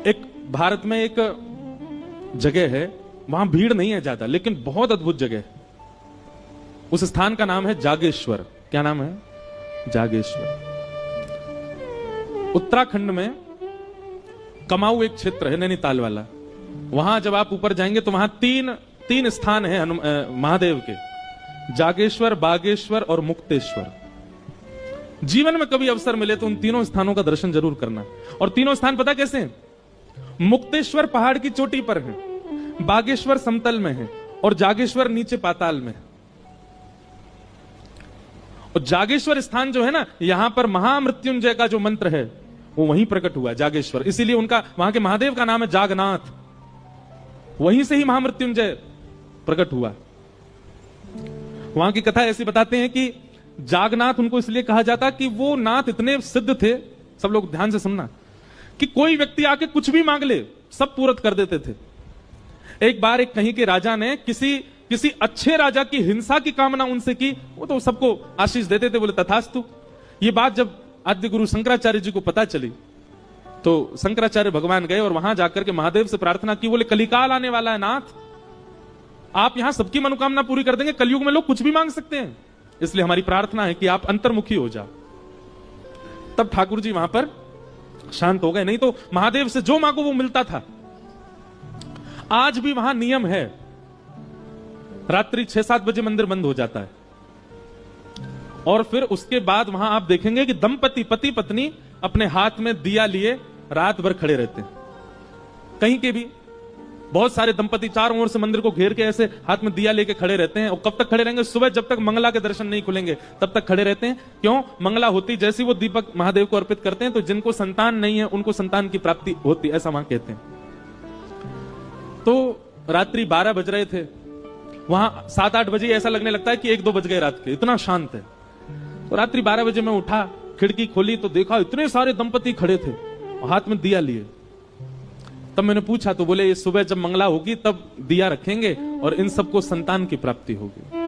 एक भारत में एक जगह है, वहां भीड़ नहीं है ज्यादा, लेकिन बहुत अद्भुत जगह है। उस स्थान का नाम है जागेश्वर। क्या नाम है? जागेश्वर। उत्तराखंड में कमाऊ एक क्षेत्र है, नैनीताल वाला। वहां जब आप ऊपर जाएंगे तो वहां तीन स्थान है महादेव के, जागेश्वर, बागेश्वर और मुक्तेश्वर। जीवन में कभी अवसर मिले तो उन तीनों स्थानों का दर्शन जरूर करना। और तीनों स्थान पता कैसे हैं? मुक्तेश्वर पहाड़ की चोटी पर है, बागेश्वर समतल में है और जागेश्वर नीचे पाताल में है। और जागेश्वर स्थान जो है ना, यहां पर महामृत्युंजय का जो मंत्र है वो वहीं प्रकट हुआ, जागेश्वर। इसीलिए उनका, वहां के महादेव का नाम है जागनाथ। वहीं से ही महामृत्युंजय प्रकट हुआ। वहां की कथा ऐसी बताते हैं कि जागनाथ उनको इसलिए कहा जाता कि वो नाथ इतने सिद्ध थे, सब लोग ध्यान से सुनना, कि कोई व्यक्ति आके कुछ भी मांग ले सब पूरत कर देते थे। एक बार एक कहीं के राजा ने किसी अच्छे राजा की हिंसा की कामना उनसे की, वो तो सबको आशीष देते थे, बोले तथास्तु। ये बात जब आद्य गुरु शंकराचार्य जी को पता चली तो शंकराचार्य भगवान गए और वहां जाकर के महादेव से प्रार्थना की, बोले कलिकाल आने वाला है नाथ, आप यहां सबकी मनोकामना पूरी कर देंगे। कलयुग में लोग कुछ भी मांग सकते हैं, इसलिए हमारी प्रार्थना है कि आप अंतर्मुखी हो जाओ। तब ठाकुर जी वहां पर शांत हो गए। नहीं तो महादेव से जो मांगो वो मिलता था। आज भी वहां नियम है, रात्रि 6-7 बजे मंदिर बंद हो जाता है। और फिर उसके बाद वहां आप देखेंगे कि दंपति, पति पत्नी अपने हाथ में दिया लिए रात भर खड़े रहते हैं। कहीं के भी बहुत सारे दंपति चारों ओर से मंदिर को घेर के ऐसे हाथ में दिया लेके खड़े रहते हैं। और कब तक खड़े रहेंगे? सुबह जब तक मंगला के दर्शन नहीं खुलेंगे तब तक खड़े रहते हैं। क्यों? मंगला होती जैसी वो दीपक महादेव को अर्पित करते हैं तो जिनको संतान नहीं है उनको संतान की प्राप्ति होती, ऐसा वहां कहते हैं। तो रात्रि 12 बज रहे थे, वहां 7-8 बजे ऐसा लगने लगता है कि 1-2 बज गए रात के, इतना शांत है। तो रात्रि 12 बजे मैं उठा, खिड़की खोली तो देखा इतने सारे दंपति खड़े थे, हाथ में दिया लिए। तब मैंने पूछा तो बोले ये सुबह जब मंगला होगी तब दिया रखेंगे और इन सबको संतान की प्राप्ति होगी।